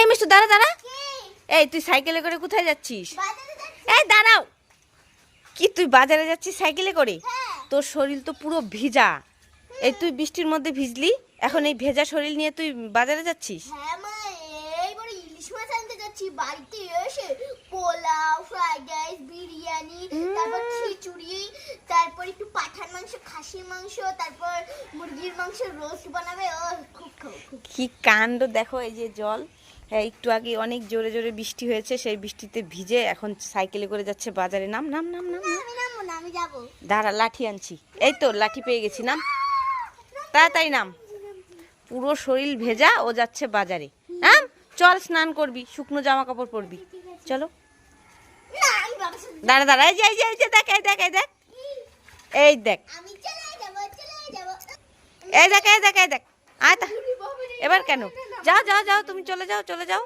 এই মিষ্টু দাঁড়া দাঁড়া। এই তুই সাইকেলে করে কোথায় যাচ্ছিস? এই দাঁড়াও, কি তুই বাজারে যাচ্ছিস সাইকেলে করে? তোর শরীর তো পুরো ভিজা। এই তুই বৃষ্টির মধ্যে ভিজলি, এখন এই ভেজা শরীর নিয়ে তুই বাজারে যাচ্ছিস? হ্যাঁ মা, এইবারে ইলিশ মাছ আনতে যাচ্ছি। বাড়িতে এসে পোলাও, ফ্রাইড রাইস, বিরিয়ানি, তারপর খিচুড়ি, তারপর একটু পাঠার মাংস, খাসির মাংস, তারপর মুরগির মাংস রোস্ট বানাবে। ও খুব খাও। কি কাণ্ড দেখো, এই যে জল। হ্যাঁ, একটু আগে অনেক জোরে জোরে বৃষ্টি হয়েছে, সেই বৃষ্টিতে ভিজে এখন সাইকেলে করে যাচ্ছে বাজারে। নাম নাম নাম নাম। আমি নামবো না, আমি যাবো। দাঁড়া, লাঠি আনছি। এই তো লাঠি পেয়ে গেছি, নাম তাড়াতাড়ি নাম। পুরো শরীর ভেজা, ও যাচ্ছে বাজারে। হ্যাঁ চল, স্নান করবি, শুকনো জামা কাপড় পরবি, চলো। না, আমি বাবার সাথে দাঁড়া দাঁড়া, এই যে এই যে এই যে দেখ, এই দেখ, এই দেখ, এই দেখ, আমি চলে যাবো, চলে যাবো। এই দেখ, এই দেখ, এই দেখ। আয় তা, এবার কেন? যাও যাও যাও, তুমি চলে যাও, চলে যাও।